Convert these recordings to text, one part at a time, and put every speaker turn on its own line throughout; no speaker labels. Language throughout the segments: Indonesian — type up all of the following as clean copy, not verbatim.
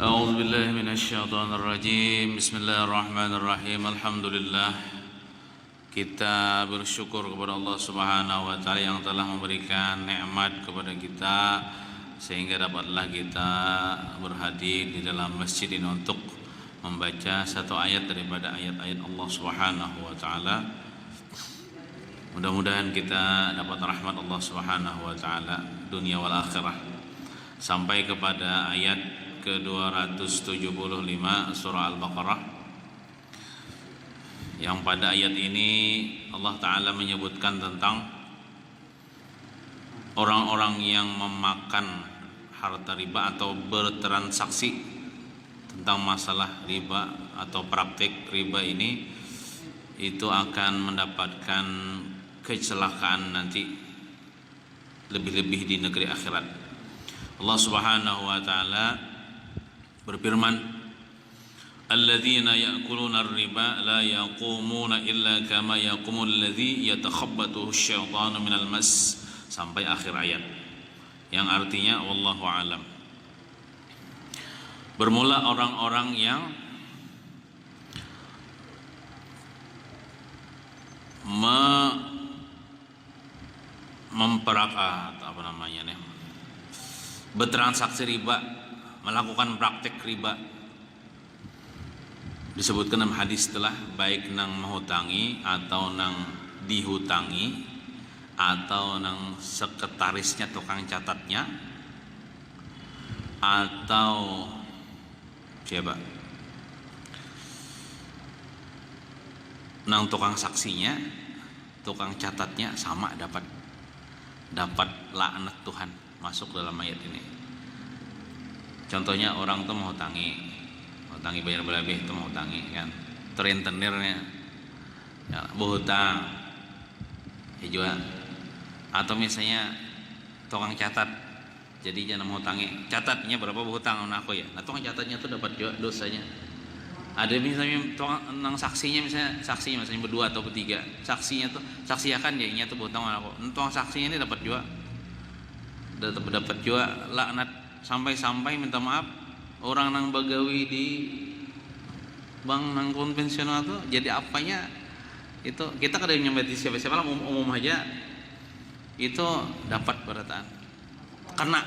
أعوذ بالله من الشيطان الرجيم. Bismillahirrahmanirrahim. Alhamdulillah, kita bersyukur kepada Allah Subhanahu wa taala yang telah memberikan nikmat kepada kita sehingga dapatlah kita berhadir di dalam masjid ini untuk membaca satu ayat daripada ayat-ayat Allah Subhanahu wa taala. Mudah-mudahan kita dapat rahmat Allah Subhanahu wa taala dunia wal akhirah sampai kepada ayat ke-275 surah Al-Baqarah, yang pada ayat ini Allah Ta'ala menyebutkan tentang orang-orang yang memakan harta riba atau bertransaksi tentang masalah riba atau praktik riba ini, itu akan mendapatkan kecelakaan nanti, lebih-lebih di negeri akhirat. Allah Subhanahu wa Ta'ala berfirman, alladzina ya'kuluna ar-riba la yaqumuna illa kama yaqumul ladzi yatakhabbathu asy-syaitanu minal mas, sampai akhir ayat, yang artinya wallahu alam. Bermula orang-orang yang bertransaksi riba, melakukan praktek riba. Disebutkan dalam hadis telah, baik nang menghutangi atau nang dihutangi atau nang sekretarisnya, tukang catatnya, atau siapa, nang tukang saksinya, tukang catatnya, sama dapat laknat Tuhan, masuk dalam ayat ini. Contohnya orang tuh mau hutangi bayar berlebih, itu mau hutangi kan, rentenirnya ya, berhutang ya juga. Atau misalnya tukang catat, jadi jangan mau hutangi, catatnya berapa berhutang aku ya, nah tukang catatnya tuh dapat juga dosanya. Ada misalnya tukang saksinya, misalnya berdua atau bertiga, saksinya tuh saksiakan jadinya tuh berhutang aku, tukang saksinya ini dapat juga laknat. Sampai minta maaf, orang nang bagawi di bank nang konvensional tuh jadi apanya itu, kita kada nyambati siapa-siapa lah, umum aja itu dapat berataan kena.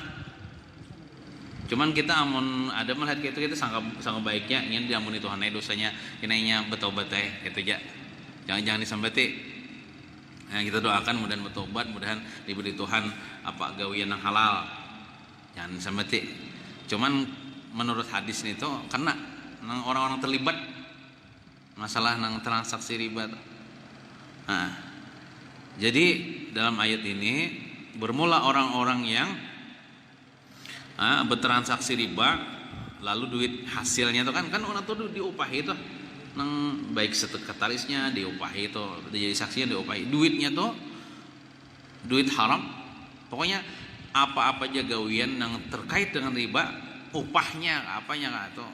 Cuman kita amun ada melihat gitu, kita sangat baiknya ingin diampuni Tuhan dosanya, kinainya bertobat gitu aja, jangan disambati. Nah, kita doakan mudah-mudahan bertobat, mudahan diberi Tuhan apa gawian yang halal, jangan sambati. Cuman menurut hadis ini tuh kena nang orang-orang terlibat masalah nang transaksi riba. Nah, jadi dalam ayat ini bermula orang-orang yang bertransaksi riba, lalu duit hasilnya itu kan orang tuh diupahi itu, nang baik sekretarisnya diupahi itu, jadi saksinya diupahi, duitnya tuh duit haram. Pokoknya apa-apa aja gawian yang terkait dengan riba, upahnya apanya atau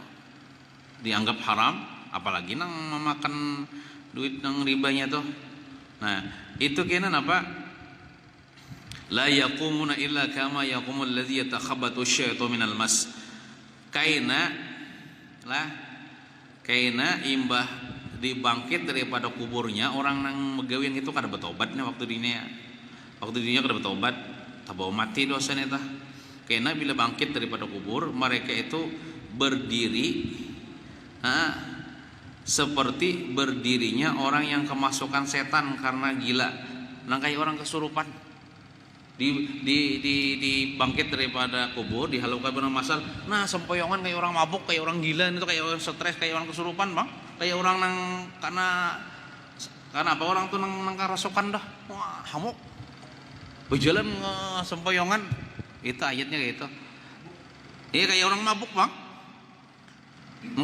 dianggap haram, apalagi nang memakan duit nang ribanya tuh. Nah, itu kena apa? La yaqumuna illa kama yaqumul ladzi yatakhabbathu asy-syaitanu minal mas. Kaina imbah dibangkit daripada kuburnya orang nang megawian itu kada bertobatnya waktu dunia kada bertobat, tabaw mati dosanya tah. Karena bila bangkit daripada kubur, mereka itu berdiri seperti berdirinya orang yang kemasukan setan karena gila, nang kayak orang kesurupan. Dibangkit daripada kubur, dihalukan benar masal. Nah, sempoyongan kayak orang mabuk, kayak orang gila, itu kayak orang stres, kayak orang kesurupan, Bang. Kayak orang nang karena apa, orang tuh nang kerasukan dah. Wah, hamuk. Berjalan sempoyongan, itu ayatnya kayak itu. Iya, kayak orang mabuk, Bang.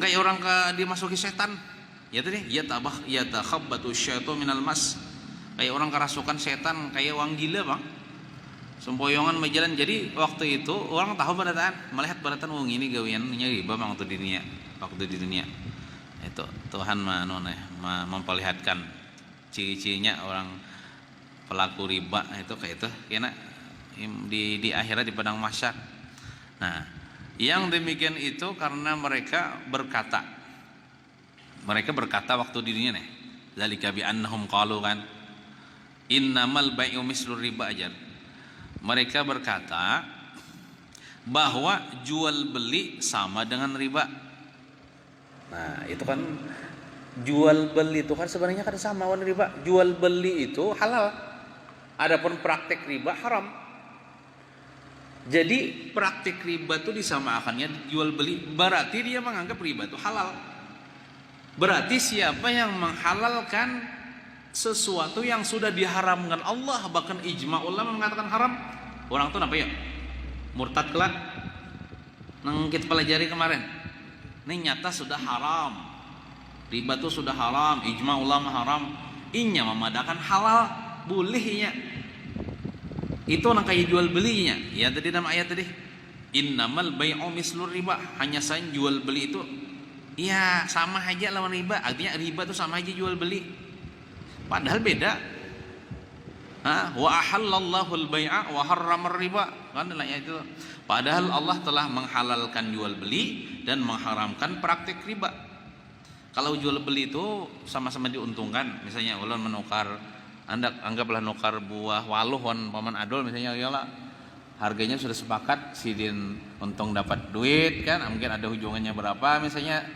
Kayak orang dimasuki setan. Ya tadi, ya takhabbathu asy-syaitanu minal mas. Kayak orang kerasukan setan, kayak orang gila, Bang. Sempoyongan berjalan. Jadi waktu itu orang tahu barataan, melihat barataan wong ini gawiannya riba waktu di dunia. Itu Tuhan memperlihatkan ciri-cirinya orang pelaku riba itu kayak itu, karena di akhirat di padang mahsyar. Nah, Yang demikian itu karena mereka berkata waktu di dunia nih, zalika bi annahum qalu kan innamal bai'u mislur riba aja. Mereka berkata bahwa jual beli sama dengan riba. Nah, itu kan jual beli itu kan sebenarnya kan sama dengan riba. Jual beli itu halal. Adapun praktek riba haram. Jadi praktek riba itu disamakannya jual beli. Berarti dia menganggap riba itu halal. Berarti siapa yang menghalalkan sesuatu yang sudah diharamkan Allah, bahkan ijma ulama mengatakan haram, orang itu apa ya? Murtad kelak. Nang kita pelajari kemarin. Ini nyata sudah haram. Riba itu sudah haram, ijma ulama haram. Inya memadakan halal, bolehnya. Itu nang kayak jual belinya. Ya tadi dalam ayat tadi. Innamal bai'u mislur riba. Hanya saja jual beli itu ya sama aja lawan riba. Artinya riba itu sama aja jual beli. Padahal beda. Wa ahallallahu al-bai'a wa harramar riba. Kan ayat itu. Padahal Allah telah menghalalkan jual beli dan mengharamkan praktik riba. Kalau jual beli itu sama-sama diuntungkan. Misalnya ulun menukar, Anda anggaplah nukar buah waluh paman adol misalnya, iyalah harganya sudah sepakat, sidin untung dapat duit kan, mungkin ada hujungannya berapa, misalnya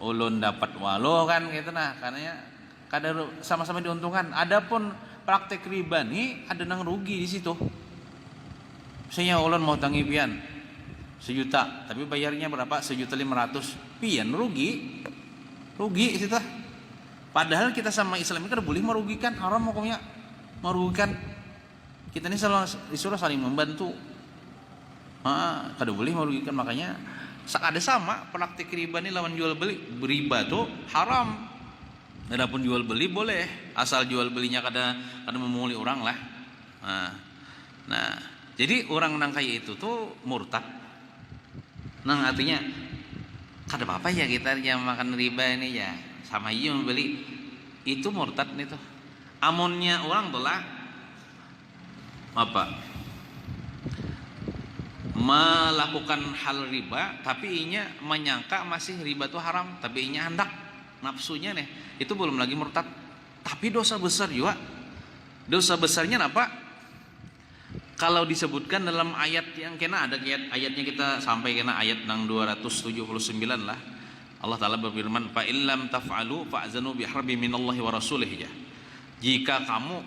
ulun dapat waluh kan gitu, nah karena kadar sama-sama diuntungkan. Adapun praktek riba nih ada nang rugi di situ. Misalnya ulun mau tangi pian 1 juta, tapi bayarnya berapa? 1.500.000, pian rugi situ. Padahal kita sama Islam ini kan boleh merugikan, haram hukumnya merugikan. Kita ini selalu disuruh saling membantu. Kada boleh merugikan, makanya ada sama praktik riba ini lawan jual beli. Riba itu haram. Adapun jual beli boleh, asal jual belinya kada memulih orang lah. Nah, jadi orang nang kayak itu tuh murtad. Nang artinya kada apa-apa ya kita yang makan riba ini ya, sama aja membeli, itu murtad nih tuh. Amunnya orang telah apa? Melakukan hal riba, tapi inya menyangka masih riba itu haram, tapi inya hendak nafsunya nih, itu belum lagi murtad. Tapi dosa besar juga. Dosa besarnya apa? Kalau disebutkan dalam ayat yang kena ada ayatnya, kita sampai kena ayat nang 279 lah. Allah Ta'ala berfirman, fa illam taf'alu fa'zanu biharbi minallahi wa rasulih ya. Jika kamu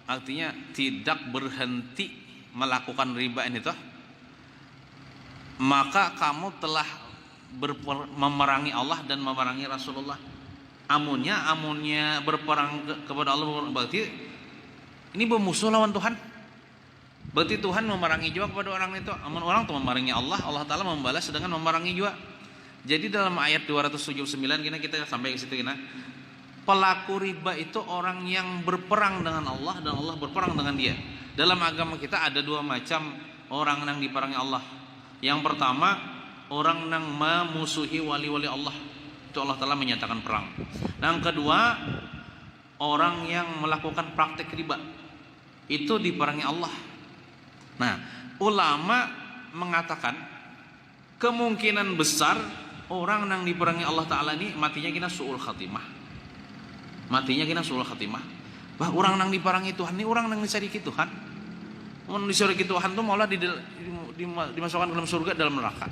artinya tidak berhenti melakukan riba ini toh, maka kamu telah memerangi Allah dan memerangi Rasulullah. Amunnya berperang kepada Allah, berarti ini bermusuh lawan Tuhan. Berarti Tuhan memerangi juga kepada orang itu. Amun orang tuh memerangi Allah, Allah Ta'ala membalas dengan memerangi juga. Jadi dalam ayat 279 kita sampai ke situ kita. Pelaku riba itu orang yang berperang dengan Allah dan Allah berperang dengan dia. Dalam agama kita ada 2 macam orang yang diperangi Allah. Yang pertama, orang yang memusuhi wali-wali Allah. Itu Allah Ta'ala menyatakan perang. Yang kedua, orang yang melakukan praktek riba. Itu diperangi Allah. Nah, ulama mengatakan kemungkinan besar orang yang diperangi Allah Ta'ala ini matinya kena su'ul khatimah. Bah, orang yang diperangi Tuhan ini orang yang disyiriki Tuhan. Orang disyiriki Tuhan itu malah dimasukkan dalam surga, dalam neraka.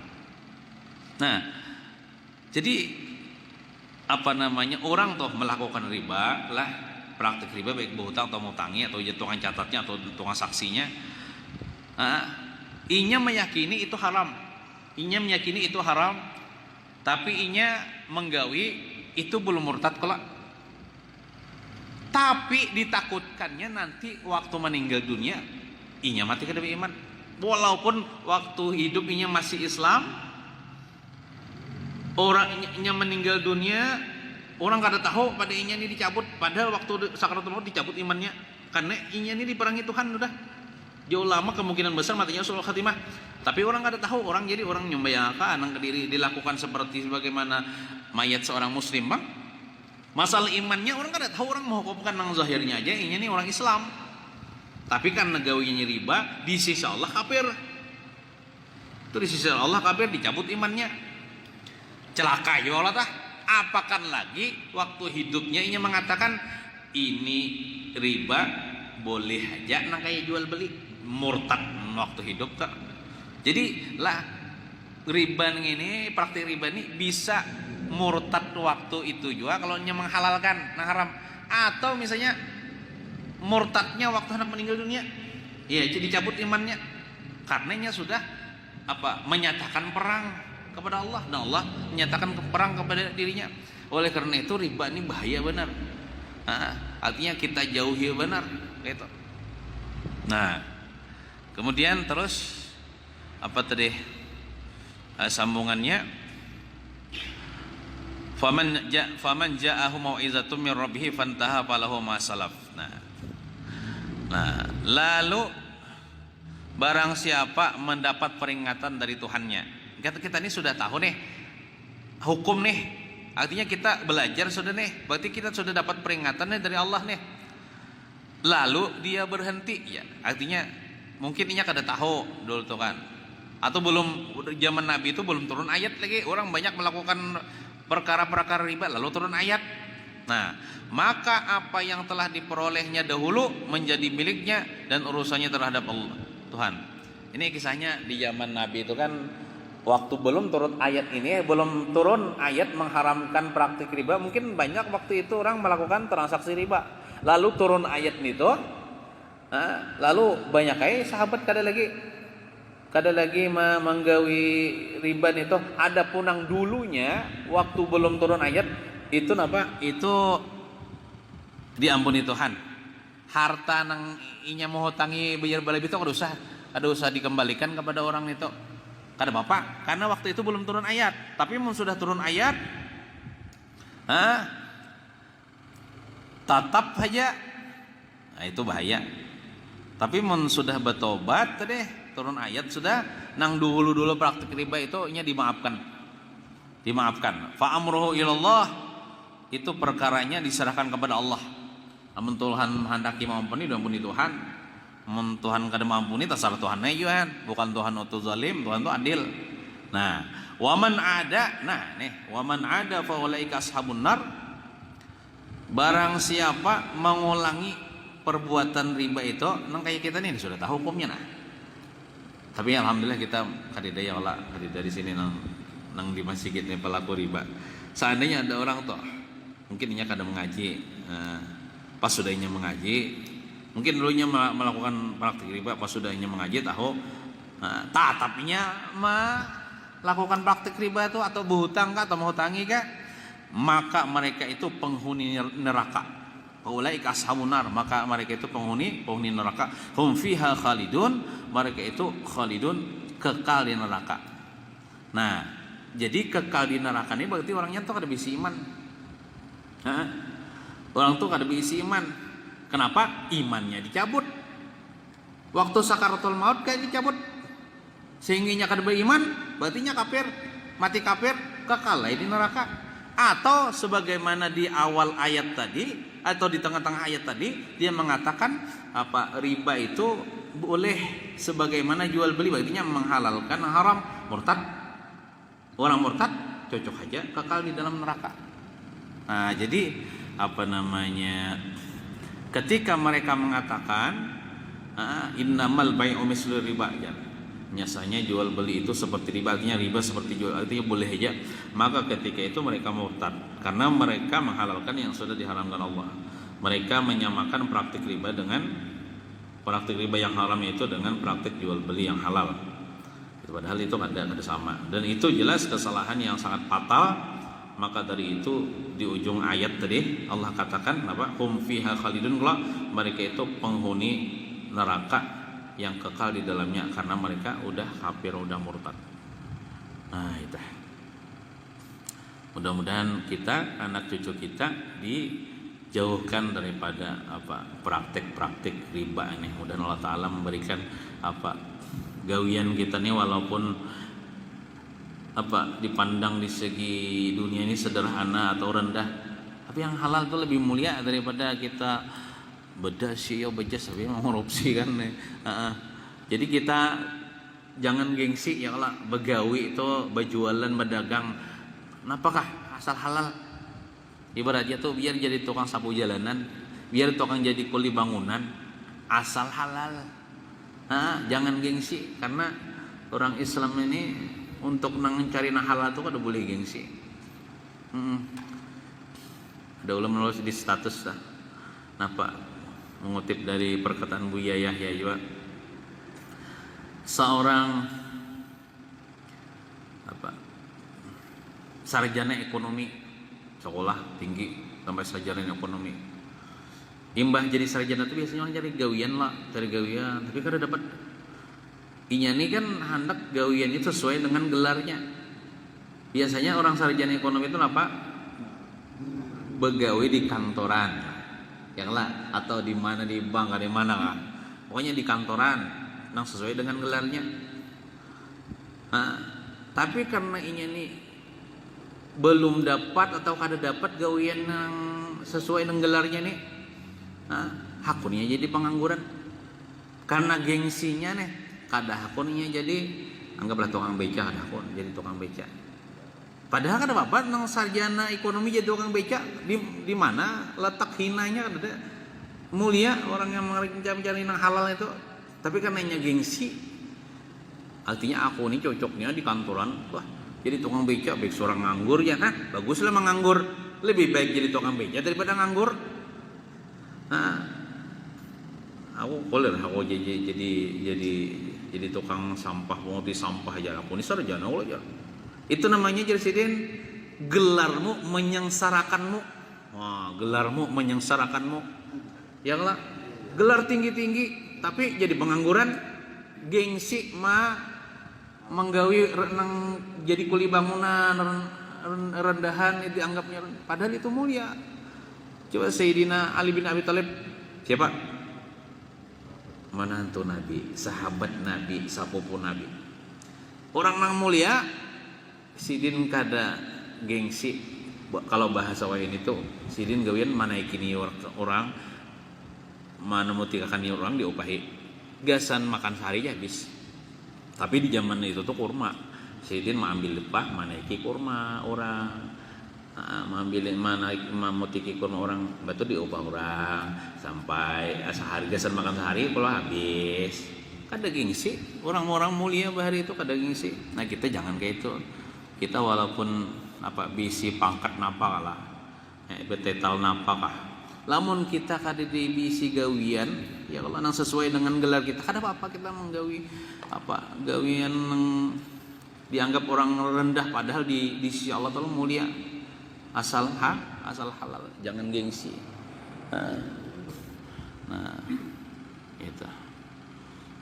Nah, jadi orang tuh melakukan riba lah, praktik riba baik berhutang atau mutangi atau tukang catatnya atau tukang saksinya. Inya meyakini itu haram, tapi inya menggawi itu belum murtad kelak. Tapi ditakutkannya nanti waktu meninggal dunia inya mati kada beriman. Walaupun waktu hidup inya masih Islam, orang inya meninggal dunia, orang kada tahu pada inya ini dicabut, padahal waktu sakaratul maut dicabut imannya karena inya ini diperangi Tuhan udah. Jauh lama kemungkinan besar matinya suul khatimah. Tapi orang kada tahu, orang nyumbayangkan nang kediri dilakukan seperti sebagaimana mayat seorang muslim bang. Masalah imannya orang kada tahu, orang mau hukumkan nang zahirnya aja ini orang Islam. Tapi kan negawinya riba di sisi Allah kafir. Itu di sisi Allah kafir, dicabut imannya. Celaka ya Allah tah. Apakan lagi waktu hidupnya ini mengatakan ini riba boleh aja nang kayak jual beli, murtad waktu hidup tak. Jadi lah riba ini, praktik riba ini bisa murtad waktu itu juga kalau nya menghalalkan nah haram, atau misalnya murtadnya waktu hendak meninggal dunia ya jadi cabut imannya karenanya sudah menyatakan perang kepada Allah dan Allah menyatakan perang kepada dirinya. Oleh karena itu riba ini bahaya benar. Artinya kita jauhi benar gitu. Nah, kemudian terus apa tadi sambungannya? Faman ja'ahu mau'izatun min rabbih fantaha falahu ma salaf. Nah, lalu barang siapa mendapat peringatan dari Tuhannya. Kita ini sudah tahu nih hukum nih. Artinya kita belajar sudah nih. Berarti kita sudah dapat peringatannya dari Allah nih. Lalu dia berhenti ya. Artinya mungkin ini kada tahu dulu tuh kan. Atau belum zaman Nabi itu belum turun ayat lagi. Orang banyak melakukan perkara-perkara riba lalu turun ayat. Nah, maka apa yang telah diperolehnya dahulu menjadi miliknya dan urusannya terhadap Allah Tuhan. Ini kisahnya di zaman Nabi itu kan waktu belum turun ayat ini, belum turun ayat mengharamkan praktik riba, mungkin banyak waktu itu orang melakukan transaksi riba. Lalu turun ayat itu, lalu banyak kayak sahabat kada lagi menggawi riba itu. Ada punang dulunya waktu belum turun ayat itu napa? Itu diampuni Tuhan. Harta nang inya mau hutangi bayar balai itu ada usah dikembalikan kepada orang itu. Kada apa-apa, karena waktu itu belum turun ayat. Tapi mun sudah turun ayat, tatap saja. Nah, itu bahaya. Tapi mun sudah bertobat deh, turun ayat sudah, nang dulu praktik riba itu nya dimaafkan. Fa amruhu ilallah, itu perkaranya diserahkan kepada Allah. Amun Tuhan menghendaki mengampuni, diampuni Tuhan. Mun Tuhan kada mampuni terserah Tuhannya juga, bukan Tuhan itu zalim, Tuhan itu adil. Nah, waman ada fa ulaika ashabun nar. Barang siapa mengulangi perbuatan riba itu, nang kayak kita nih sudah tahu hukumnya nah. Tapi alhamdulillah kita kadidaya di sini nang di masjid ini pelaku riba. Seandainya ada orang tuh mungkin dia kada mengaji, pas sudahnya mengaji, mungkin dulunya melakukan praktik riba, pas sudahnya mengaji tahu, tapinya melakukan praktik riba itu atau berhutang kah atau menghutangi kah, maka mereka itu penghuni neraka. Ulaika ashabun nar, maka mereka itu penghuni neraka. Hum fiha khalidun, mereka itu khalidun, kekal di neraka. Nah, jadi kekal di neraka ini berarti orangnya tuh kada bisa iman. Orang tuh kada bisa iman. Kenapa? Imannya dicabut. Waktu sakaratul maut kayak dicabut. Sehingga kada beriman, berarti nya kafir, mati kafir, kekal di neraka. Atau sebagaimana di awal ayat tadi atau di tengah-tengah ayat tadi dia mengatakan riba itu boleh sebagaimana jual beli, berarti nya menghalalkan haram. Murtad. Orang murtad cocok aja kekal di dalam neraka. Nah, jadi ketika mereka mengatakan innamal bai'u mislu riba, ya. Biasanya jual beli itu seperti riba, artinya riba seperti jual, artinya boleh aja. Maka ketika itu mereka murtad karena mereka menghalalkan yang sudah diharamkan Allah. Mereka menyamakan praktik riba dengan praktik riba yang haram itu dengan praktik jual beli yang halal. Padahal itu ada sama, dan itu jelas kesalahan yang sangat fatal. Maka dari itu di ujung ayat tadi Allah katakan hum fiha khalidun, mereka itu penghuni neraka yang kekal di dalamnya karena mereka udah kafir, udah murtad. Nah, itu. Mudah-mudahan kita, anak cucu kita dijauhkan daripada praktik-praktik riba ini. Mudah-mudahan Allah Taala memberikan gawian kita nih walaupun dipandang di segi dunia ini sederhana atau rendah, tapi yang halal itu lebih mulia daripada kita bedas tapi mengkorupsi kan. Jadi kita jangan gengsi ya Allah, begawi itu berjualan berdagang napakah asal halal. Ibaratnya tuh biar jadi tukang sapu jalanan, biar tukang jadi kuli bangunan, asal halal. Jangan gengsi, karena orang Islam ini untuk mencari halal itu kada boleh gengsi. Ada ulama nulis di status lah. Napa mengutip dari perkataan Buya Yahya juga, seorang sarjana ekonomi, sekolah tinggi sampai sarjana ekonomi, imbah jadi sarjana itu biasanya orang cari gawian lah, tapi kada dapat. Inya ini kan hendak gawian itu sesuai dengan gelarnya. Biasanya orang sarjana ekonomi itu apa? Begawi di kantoran, yang lah, atau di mana, di bank, di mana kan? Pokoknya di kantoran, yang sesuai dengan gelarnya. Tapi karena ini belum dapat atau kada dapat gawian yang sesuai dengan gelarnya nih, hakunnya jadi pengangguran. Karena gengsinya nih, kada hakunnya jadi anggaplah tukang beca, kada hakun jadi tukang beca. Padahal kan apa nang sarjana ekonomi jadi tukang beca, di mana letak hinanya kan ada. Mulia orang yang mencari nang halal itu, tapi karena gengsi, artinya aku ini cocoknya di kantoran, wah jadi tukang beca, baik seorang nganggur ya, baguslah menganggur, lebih baik jadi tukang beca daripada nganggur. Aku boleh aku jadi tukang sampah, penguti sampah aja, aku ini sarjana aja. Itu namanya Jersidin, gelarmu menyengsarakanmu. Gelarmu menyengsarakanmu. Ya lah, gelar tinggi-tinggi tapi jadi pengangguran, gengsi menggawi nang jadi kuli bangunan rendahan itu dianggapnya, padahal itu mulia. Coba Sayyidina Ali bin Abi Thalib, siapa? Menantu Nabi, sahabat Nabi, sapupu Nabi. Orang nang mulia, sidin kada gengsi. Kalau bahasa wain itu sidin gawian manaikini orang, mana mutikakan orang diopahi, gasan makan sehari habis. Tapi di zaman itu tuh kurma, sidin mengambil lepah manaiki kurma orang, mengambil mutiki kurma orang, batu diopah orang sampai sehari, gasan makan sehari kalau habis. Kada gengsi, orang-orang mulia bahari itu kada gengsi. Nah kita jangan kayak itu. Kita walaupun bisi pangkat napa kalah, betetal napa kah, lamun kita kada di bisi gawian, ya kalau nang sesuai dengan gelar kita, kada apa-apa kita menggawi gawian yang dianggap orang rendah, padahal di sisi Allah Taala mulia, asal halal, jangan gengsi. Nah itu.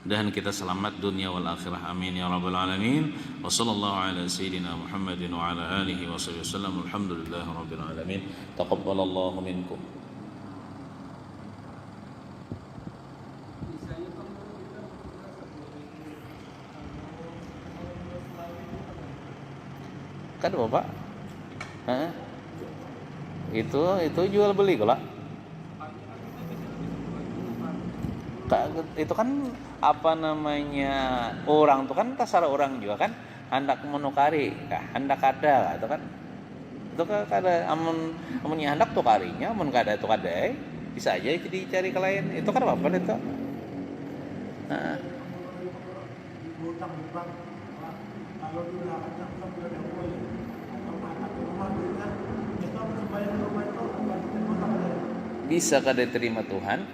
Dan kita selamat dunia wal akhirah, amin ya rabbal alamin. Wa sallallahu ala sayyidina Muhammadin wa ala alihi wa sahbihi wasallam. Alhamdulillahi rabbil alamin. Taqabbalallahu minkum. Kan Bapak? Itu jual beli kalau itu kan orang tuh kan tasara orang juga kan hendak menukari, hendak ada itu kan, itu kan kada amun hendak tukarinya, amun kada itu kada bisa aja jadi cari ke lain, itu kan apa itu. Bisa kada terima Tuhan,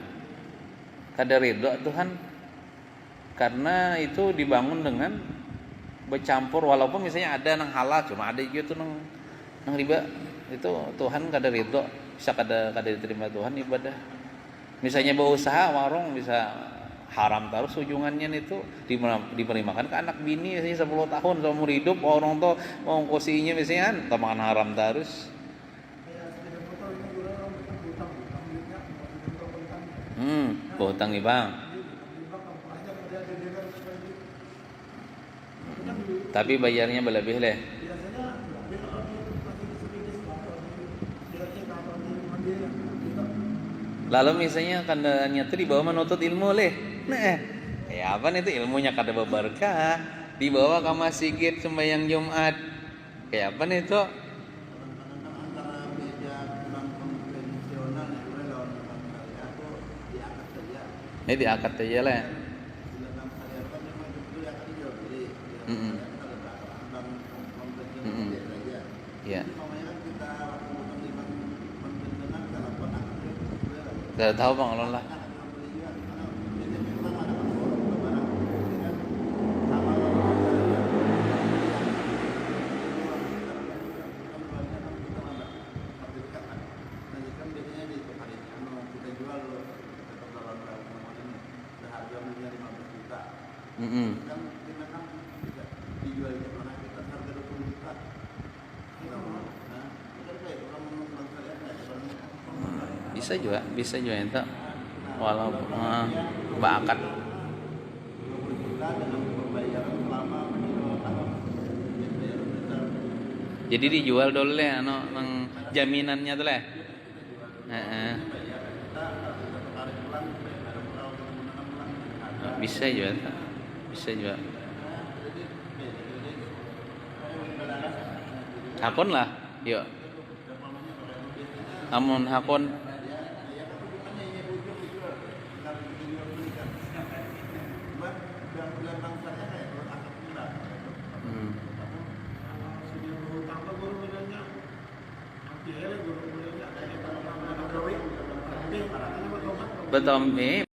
kada ridho Tuhan, karena itu dibangun dengan bercampur, walaupun misalnya ada nang halal, cuma ada juga tuh nang riba, itu Tuhan kada ridho, bisa kada diterima Tuhan ibadah. Misalnya berusaha warung bisa haram terus ujungannya itu diperimakan ke anak bini misalnya 10 tahun seumur hidup, orang tuh ongkosinya misalnya makan haram terus. Hutang nih bang. Tapi bayarnya berlebih leh. Lalu misalnya kandanya tuh dibawa menuntut ilmu leh. Nah, Ya apa itu ilmunya kada berkah. Dibawa ke masjid sembahyang Jumat. Kayak apa itu?
Kadang-kadang antara meja non konvensional yang boleh lawan orang syariah itu diangkat saja.
Ini diangkat aja lah.
Dalam syariah kan memang itu yang akan dijual beli.
Mm-mm.
Kita letak dalam konvensional
Mm-mm.
biasa aja.
Ya.
Jadi namanya kan kita waktu menerima konvensional kalau pernah
Tidak tahu bang Allah lah. Mm-mm. Bisa juga itu. Walaupun bakat. Jadi dijual dulu ya, nang jaminannya tuh lah. Heeh. Bisa juga, bisa juga. Hakon lah, yuk. Namun hakon. Betul,